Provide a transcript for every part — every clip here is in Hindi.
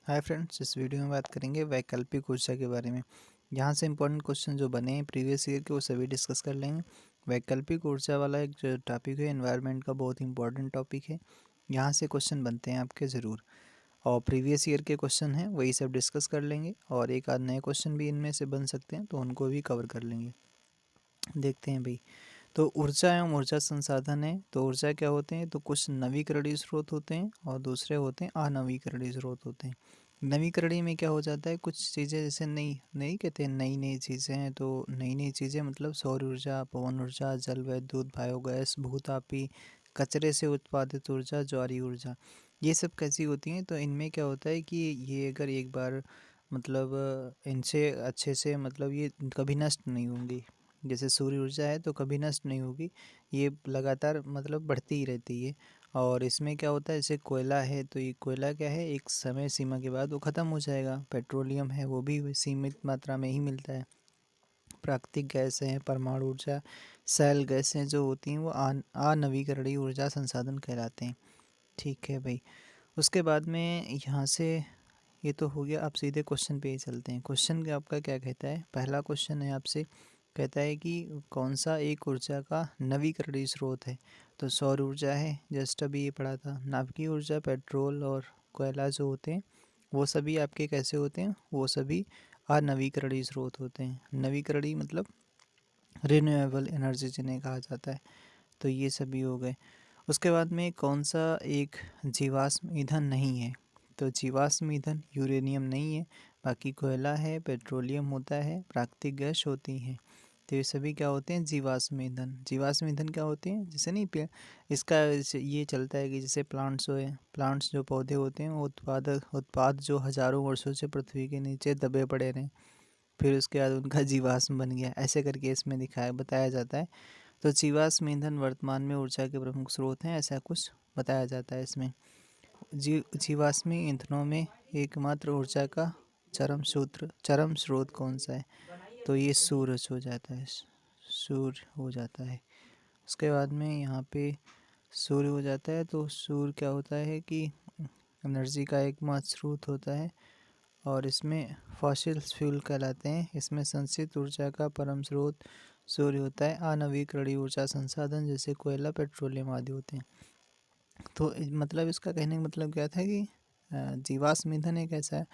हाय फ्रेंड्स, इस वीडियो में बात करेंगे वैकल्पिक ऊर्जा के बारे में। यहाँ से इंपॉर्टेंट क्वेश्चन जो बने हैं प्रीवियस ईयर के वो सभी डिस्कस कर लेंगे। वैकल्पिक ऊर्जा वाला एक जो टॉपिक है एनवायरनमेंट का, बहुत इंपॉर्टेंट टॉपिक है। यहाँ से क्वेश्चन बनते हैं आपके ज़रूर, और प्रीवियस ईयर के क्वेश्चन हैं वही सब डिस्कस कर लेंगे, और एक आध नए क्वेश्चन भी इनमें से बन सकते हैं तो उनको भी कवर कर लेंगे। देखते हैं भाई। तो ऊर्जा एवं ऊर्जा संसाधन है। तो ऊर्जा क्या होते हैं? तो कुछ नवीकरणीय स्रोत होते हैं और दूसरे होते हैं अनवीकरणीय स्रोत होते हैं। नवीकरणीय में क्या हो जाता है, कुछ चीज़ें जैसे नई नई कहते हैं, नई नई चीज़ें हैं। तो नई नई चीज़ें मतलब सौर ऊर्जा, पवन ऊर्जा, जल विद्युत, बायोगैस, भूतापी, कचरे से उत्पादित ऊर्जा, ज्वारीय ऊर्जा, ये सब कैसी होती हैं? तो इनमें क्या होता है कि ये अगर एक बार मतलब इनसे अच्छे से मतलब ये कभी नष्ट नहीं होंगी। जैसे सूर्य ऊर्जा है तो कभी नष्ट नहीं होगी, ये लगातार मतलब बढ़ती ही रहती है। और इसमें क्या होता है, जैसे कोयला है तो ये कोयला क्या है, एक समय सीमा के बाद वो ख़त्म हो जाएगा। पेट्रोलियम है वो भी सीमित मात्रा में ही मिलता है। प्राकृतिक गैस है, परमाणु ऊर्जा, शैल गैसें जो होती हैं वो अनवीकरणीय ऊर्जा संसाधन कहलाते हैं। ठीक है भाई। उसके बाद में यहाँ से ये तो हो गया, आप सीधे क्वेश्चन पे ही चलते हैं। क्वेश्चन आपका क्या कहता है? पहला क्वेश्चन है आपसे, कहता है कि कौन सा एक ऊर्जा का नवीकरणीय स्रोत है? तो सौर ऊर्जा है, जस्ट अभी ये पढ़ा था। नाभिकीय ऊर्जा, पेट्रोल और कोयला जो होते हैं वो सभी आपके कैसे होते हैं? वो सभी अनवीकरणीय स्रोत होते हैं। नवीकरणीय मतलब रिन्यूएबल एनर्जी जिन्हें कहा जाता है। तो ये सभी हो गए। उसके बाद में कौन सा एक जीवाश्म ईंधन नहीं है? तो जीवाश्म ईंधन यूरेनियम नहीं है, बाकी कोयला है, पेट्रोलियम होता है, प्राकृतिक गैस होती हैं। तो ये सभी क्या होते हैं? जीवाश्म ईंधन। जीवाश्म ईंधन क्या होते हैं? जैसे नहीं इसका ये चलता है कि जैसे प्लांट्स जो पौधे होते हैं वो उत्पाद जो हज़ारों वर्षों से पृथ्वी के नीचे दबे पड़े रहे, फिर उसके बाद उनका जीवाश्म बन गया, ऐसे करके इसमें बताया जाता है। तो जीवाश्म ईंधन वर्तमान में ऊर्जा के प्रमुख स्रोत हैं, ऐसा कुछ बताया जाता है इसमें। जीवाश्मी ईंधनों में एकमात्र ऊर्जा का चरम स्रोत कौन सा है? तो ये सूरज हो जाता है, सूर्य हो जाता है। उसके बाद में यहाँ पे सूर्य हो जाता है। तो सूर्य क्या होता है कि एनर्जी का एकमात्र स्रोत होता है, और इसमें फॉसिल फ्यूल कहलाते हैं। इसमें संचित ऊर्जा का परम स्रोत सूर्य होता है। अनवीकरणीय ऊर्जा संसाधन जैसे कोयला, पेट्रोलियम आदि होते हैं। तो मतलब इसका कहने का मतलब क्या था कि जीवाश्म ईंधन एक ऐसा है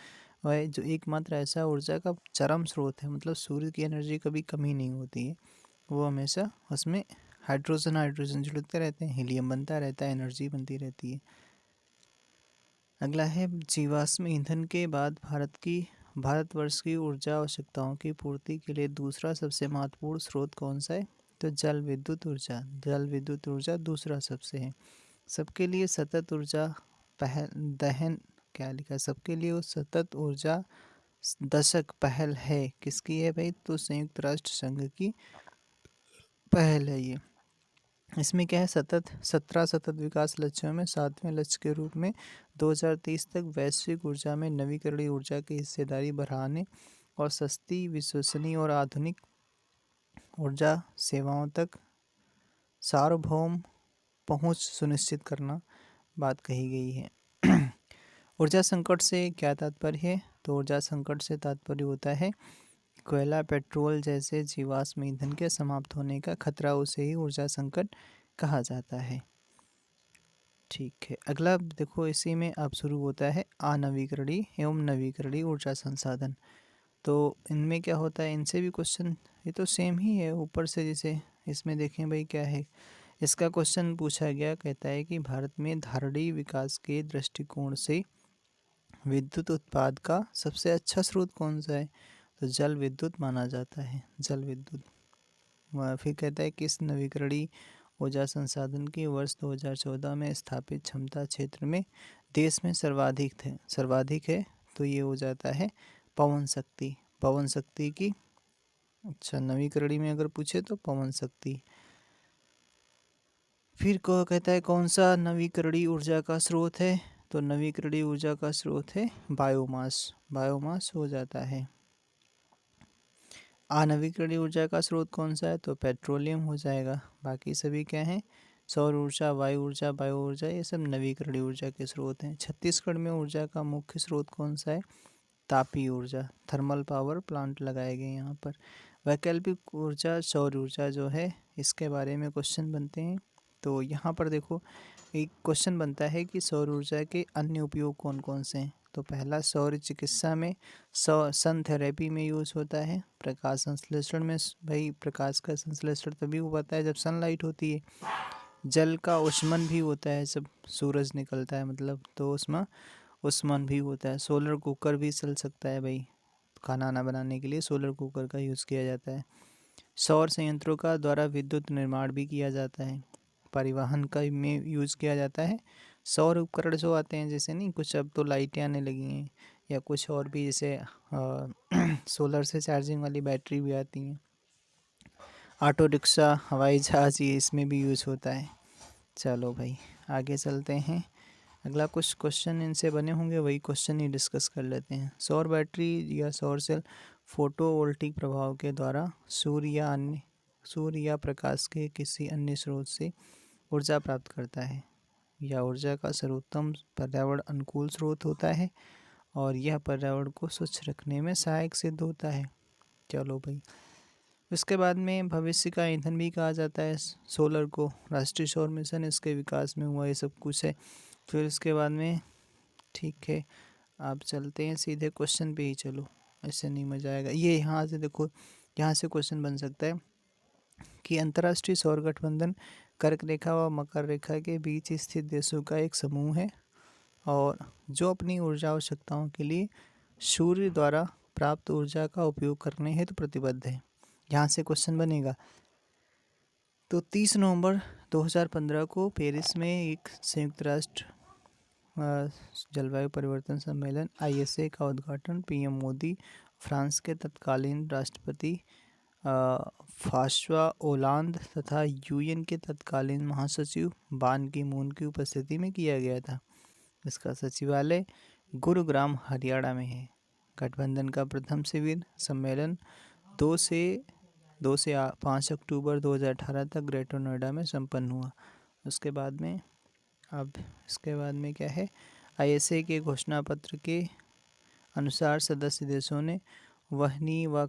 वह जो एकमात्र ऐसा ऊर्जा का चरम स्रोत है, मतलब सूर्य की एनर्जी कभी कमी नहीं होती है, वो हमेशा उसमें हाइड्रोजन जुड़ते रहते हैं, हीलियम बनता रहता है, एनर्जी बनती रहती है। अगला है, जीवाश्म ईंधन के बाद भारतवर्ष की ऊर्जा आवश्यकताओं की पूर्ति के लिए दूसरा सबसे महत्वपूर्ण स्रोत कौन सा है? तो जल विद्युत ऊर्जा दूसरा सबसे है। सबके लिए सतत ऊर्जा पहल दहन क्या लिखा है? सबके लिए वो सतत ऊर्जा दशक पहल है, किसकी है भाई? तो संयुक्त राष्ट्र संघ की पहल है ये। इसमें क्या है, 17 सतत विकास लक्ष्यों में 7वें लक्ष्य के रूप में 2030 तक वैश्विक ऊर्जा में नवीकरणीय ऊर्जा की हिस्सेदारी बढ़ाने और सस्ती, विश्वसनीय और आधुनिक ऊर्जा सेवाओं तक सार्वभौम पहुंच सुनिश्चित करना बात कही गई है। ऊर्जा संकट से क्या तात्पर्य है? तो ऊर्जा संकट से तात्पर्य होता है कोयला, पेट्रोल जैसे जीवाश्म ईंधन के समाप्त होने का खतरा, उसे ही ऊर्जा संकट कहा जाता है। ठीक है, अगला देखो, इसी में अब शुरू होता है अनवीकरणीय एवं नवीकरणीय ऊर्जा संसाधन। तो इनमें क्या होता है, इनसे भी क्वेश्चन ये तो सेम ही है ऊपर से। जैसे इसमें देखें भाई क्या है, इसका क्वेश्चन पूछा गया, कहता है कि भारत में धारणीय विकास के दृष्टिकोण से विद्युत उत्पाद का सबसे अच्छा स्रोत कौन सा है? तो जल विद्युत माना जाता है, जल विद्युत। फिर कहता है किस नवीकरणीय ऊर्जा संसाधन की वर्ष 2014 में स्थापित क्षमता क्षेत्र में देश में सर्वाधिक है? तो ये हो जाता है पवन शक्ति की। अच्छा, नवीकरणीय में अगर पूछे तो पवन शक्ति। फिर को कहता है कौन सा नवीकरणीय ऊर्जा का स्रोत है? तो नवीकरणीय ऊर्जा का स्रोत है बायोमास हो जाता है। अनवीकरणीय ऊर्जा का स्रोत कौन सा है? तो पेट्रोलियम हो जाएगा। बाकी सभी क्या हैं? सौर ऊर्जा, वायु ऊर्जा, बायो ऊर्जा, ये सब नवीकरणीय ऊर्जा के स्रोत हैं। छत्तीसगढ़ में ऊर्जा का मुख्य स्रोत कौन सा है? तापीय ऊर्जा, थर्मल पावर प्लांट लगाए गए यहाँ पर। वैकल्पिक ऊर्जा, सौर ऊर्जा जो है, इसके बारे में क्वेश्चन बनते हैं। तो यहाँ पर देखो एक क्वेश्चन बनता है कि सौर ऊर्जा के अन्य उपयोग कौन कौन से हैं। तो पहला, सौर चिकित्सा में, सन थेरेपी में यूज़ होता है। प्रकाश संश्लेषण में, भाई प्रकाश का संश्लेषण तभी हो पाता है जब सनलाइट होती है। जल का उष्मन भी होता है, जब सूरज निकलता है मतलब, तो उसमें उष्मन भी होता है। सोलर कुकर भी चल सकता है भाई, खाना वाना बनाने के लिए सोलर कुकर का यूज़ किया जाता है। सौर संयंत्रों का द्वारा विद्युत निर्माण भी किया जाता है। परिवहन का में यूज़ किया जाता है। सौर उपकरण जो आते हैं, जैसे नहीं कुछ अब तो लाइटें आने लगी हैं, या कुछ और भी, जैसे सोलर से चार्जिंग वाली बैटरी भी आती हैं। ऑटो रिक्शा, हवाई जहाज़, ये इसमें भी यूज़ होता है। चलो भाई आगे चलते हैं। अगला कुछ क्वेश्चन इनसे बने होंगे, वही क्वेश्चन ही डिस्कस कर लेते हैं। सौर बैटरी या सौर सेल फोटोवोल्टिक प्रभाव के द्वारा सूर्य या प्रकाश के किसी अन्य स्रोत से ऊर्जा प्राप्त करता है। यह ऊर्जा का सर्वोत्तम पर्यावरण अनुकूल स्रोत होता है और यह पर्यावरण को स्वच्छ रखने में सहायक सिद्ध होता है। चलो भाई, इसके बाद में भविष्य का ईंधन भी कहा जाता है सोलर को। राष्ट्रीय सौर मिशन इसके विकास में हुआ, ये सब कुछ है। फिर इसके बाद में, ठीक है, आप चलते हैं सीधे क्वेश्चन पे ही। चलो, ऐसे नहीं मज़ा आएगा। ये यहाँ से देखो, यहाँ से क्वेश्चन बन सकता है कि अंतर्राष्ट्रीय सौर गठबंधन कर्क रेखा व मकर रेखा के बीच स्थित देशों का एक समूह है और जो अपनी ऊर्जा आवश्यकताओं के लिए सूर्य द्वारा प्राप्त ऊर्जा का उपयोग करने हेतु प्रतिबद्ध है। यहाँ से क्वेश्चन बनेगा। तो 30 नवंबर 2015 को पेरिस में एक संयुक्त राष्ट्र जलवायु परिवर्तन सम्मेलन ISA का उद्घाटन पीएम मोदी, फ्रांस के तत्कालीन राष्ट्रपति फ्रांस्वा ओलांद तथा UN के तत्कालीन महासचिव बान की मून की उपस्थिति में किया गया था। इसका सचिवालय गुरुग्राम, हरियाणा में है। गठबंधन का प्रथम शिविर सम्मेलन 2 से 5 अक्टूबर 2018 तक ग्रेटर नोएडा में संपन्न हुआ। उसके बाद में, अब इसके बाद में क्या है, ISA के घोषणा पत्र के अनुसार सदस्य देशों ने वहनीय व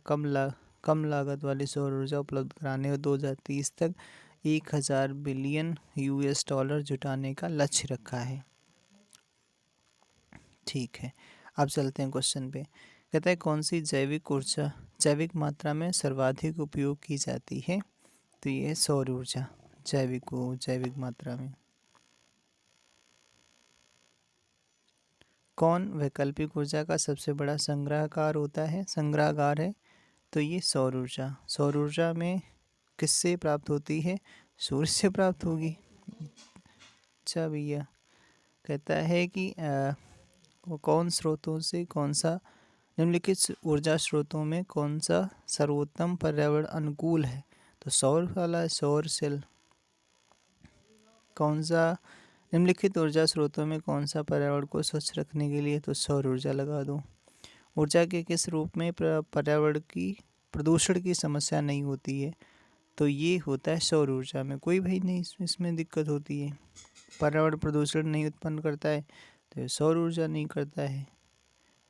कम लागत वाली सौर ऊर्जा उपलब्ध कराने और 2030 तक 1000 बिलियन US डॉलर जुटाने का लक्ष्य रखा है। ठीक है, अब चलते हैं क्वेश्चन पे। कहता है कौन सी जैविक ऊर्जा जैविक मात्रा में सर्वाधिक उपयोग की जाती है? तो ये है सौर ऊर्जा, जैविक मात्रा में। कौन वैकल्पिक ऊर्जा का सबसे बड़ा संग्रहगार है? तो ये सौर ऊर्जा। सौर ऊर्जा में किससे प्राप्त होती है? सूर्य से प्राप्त होगी। अच्छा भैया, कहता है कि वो कौन स्रोतों से कौन सा निम्नलिखित ऊर्जा स्रोतों में कौन सा सर्वोत्तम पर्यावरण अनुकूल है? तो सौर वाला सौर सेल। कौन सा निम्नलिखित ऊर्जा स्रोतों में कौन सा पर्यावरण को स्वच्छ रखने के लिए? तो सौर ऊर्जा लगा दो। ऊर्जा के किस रूप में पर्यावरण की प्रदूषण की समस्या नहीं होती है? तो ये होता है सौर ऊर्जा में। कोई भाई नहीं इसमें दिक्कत होती है, पर्यावरण प्रदूषण नहीं उत्पन्न करता है, तो सौर ऊर्जा नहीं करता है।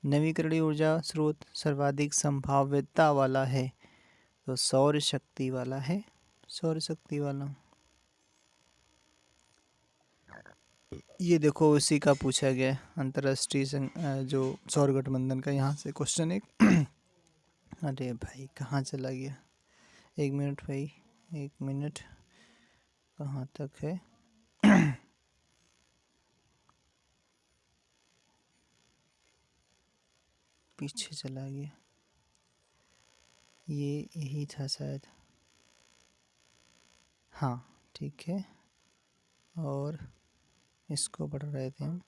नवीकरणीय ऊर्जा स्रोत सर्वाधिक संभाव्यता वाला है, तो सौर शक्ति वाला है, सौर शक्ति वाला। ये देखो उसी का पूछा गया अंतर्राष्ट्रीय जो सौर गठबंधन का, यहाँ से क्वेश्चन एक। अरे भाई कहाँ चला गया? 1 मिनट भाई, 1 मिनट, कहाँ तक है? पीछे चला गया, ये यही था शायद। हाँ ठीक है, और इसको पढ़ रहे थे हम।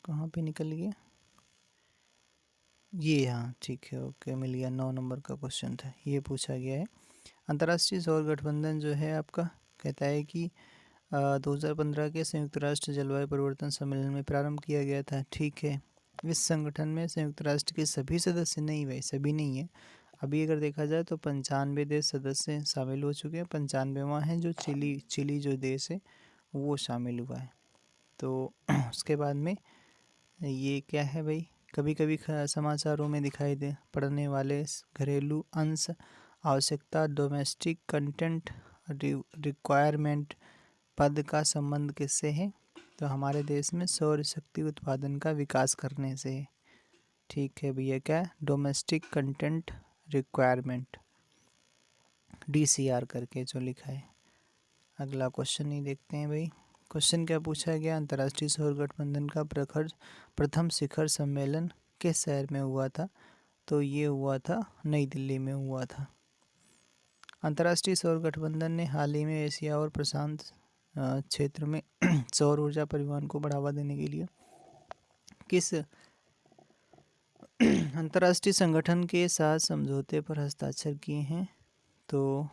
कहाँ पे निकल गया ये? हाँ ठीक है, ओके, मिल गया। 9 नंबर का क्वेश्चन था, ये पूछा गया है। अंतर्राष्ट्रीय सौर गठबंधन जो है आपका, कहता है कि 2015 के संयुक्त राष्ट्र जलवायु परिवर्तन सम्मेलन में प्रारंभ किया गया था। ठीक है, इस संगठन में संयुक्त राष्ट्र के सभी सदस्य नहीं, भाई सभी नहीं है, अभी अगर देखा जाए तो 95 देश सदस्य शामिल हो चुके हैं, 95वां है जो चिली जो देश है वो शामिल हुआ है। तो उसके बाद में ये क्या है भाई, कभी कभी समाचारों में दिखाई दे पड़ने वाले घरेलू अंश आवश्यकता डोमेस्टिक कंटेंट रिक्वायरमेंट पद का संबंध किससे है? तो हमारे देश में सौर शक्ति उत्पादन का विकास करने से है। ठीक है भैया, क्या डोमेस्टिक कंटेंट रिक्वायरमेंट, DCR करके जो लिखा है। अगला क्वेश्चन ही देखते हैं भाई। क्वेश्चन क्या पूछा गया, अंतर्राष्ट्रीय सौर गठबंधन का प्रथम शिखर सम्मेलन किस शहर में हुआ था? तो ये हुआ था नई दिल्ली में हुआ था। अंतर्राष्ट्रीय सौर गठबंधन ने हाल ही में एशिया और प्रशांत क्षेत्र में सौर ऊर्जा परिवहन को बढ़ावा देने के लिए किस अंतर्राष्ट्रीय संगठन के साथ समझौते पर हस्ताक्षर किए हैं? तो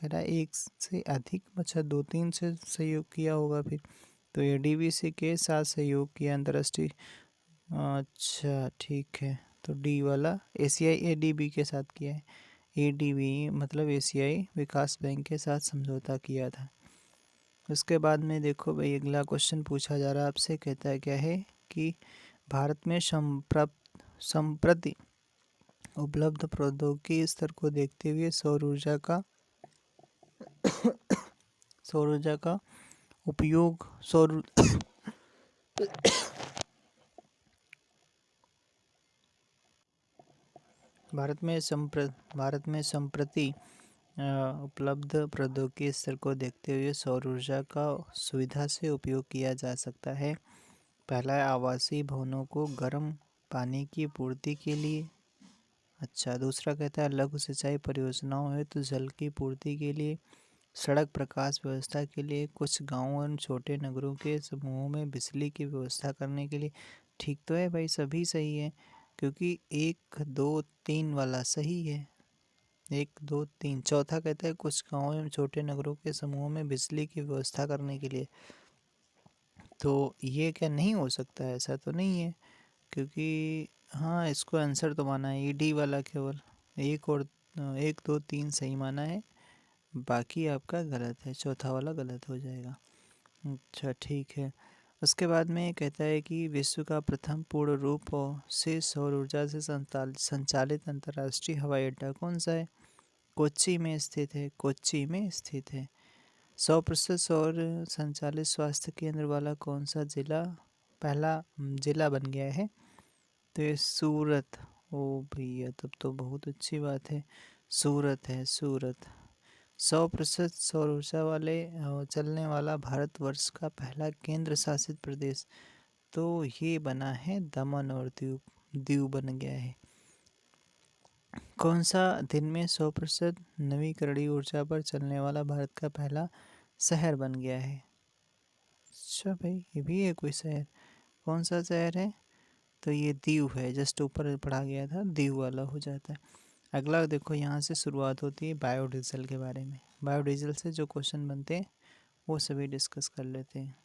कह रहा है एक से अधिक, अच्छा 2-3 से सहयोग किया होगा फिर। तो ये DBC के साथ सहयोग किया अंतर्राष्ट्रीय, अच्छा ठीक है। तो डी वाला एशियाई ADB के साथ किया है। ADB मतलब एशियाई विकास बैंक के साथ समझौता किया था। उसके बाद में देखो भाई, अगला क्वेश्चन पूछा जा रहा है आपसे, कहता है क्या है कि भारत में संप्रति उपलब्ध प्रौद्योगिकी स्तर को देखते हुए सौर ऊर्जा का उपयोग भारत में संप्रति उपलब्ध प्रौद्योगिकी स्तर को देखते हुए सौर ऊर्जा का सुविधा से उपयोग किया जा सकता है। पहला है आवासीय भवनों को गर्म पानी की पूर्ति के लिए। अच्छा, दूसरा कहता है लघु सिंचाई परियोजनाओं हेतु जल की पूर्ति के लिए, सड़क प्रकाश व्यवस्था के लिए, कुछ गांवों और छोटे नगरों के समूहों में बिजली की व्यवस्था करने के लिए। ठीक तो है भाई, सभी सही है, क्योंकि 1, 2, 3 वाला सही है। 1, 2, 3। चौथा कहता है कुछ गांवों एवं छोटे नगरों के समूहों में बिजली की व्यवस्था करने के लिए। तो ये क्या नहीं हो सकता है? ऐसा तो नहीं है, क्योंकि हाँ इसको आंसर तो माना है, ये डी वाला केवल 1, 2, 3 सही माना है, बाकी आपका गलत है, चौथा वाला गलत हो जाएगा। अच्छा ठीक है। उसके बाद में कहता है कि विश्व का प्रथम पूर्ण रूप से सौर ऊर्जा से संचालित अंतर्राष्ट्रीय हवाई अड्डा कौन सा है? कोच्चि में स्थित है, कोच्चि में स्थित है। 100% सौर संचालित स्वास्थ्य केंद्र वाला कौन सा जिला पहला जिला बन गया है? तो ये सूरत। ओ भैया, तब तो बहुत अच्छी बात है, सूरत है, सूरत। 100% सौर ऊर्जा वाले चलने वाला भारतवर्ष का पहला केंद्र शासित प्रदेश, तो ये बना है दमन और दीव, दीव बन गया है। कौन सा दिन में 100% नवीकरणीय ऊर्जा पर चलने वाला भारत का पहला शहर बन गया है? अच्छा भाई, ये भी है कोई शहर, कौन सा शहर है? तो ये दीव है, जस्ट ऊपर पढ़ा गया था, दीव वाला हो जाता है। अगला देखो, यहाँ से शुरुआत होती है बायोडीजल के बारे में। बायोडीजल से जो क्वेश्चन बनते हैं वो सभी डिस्कस कर लेते हैं।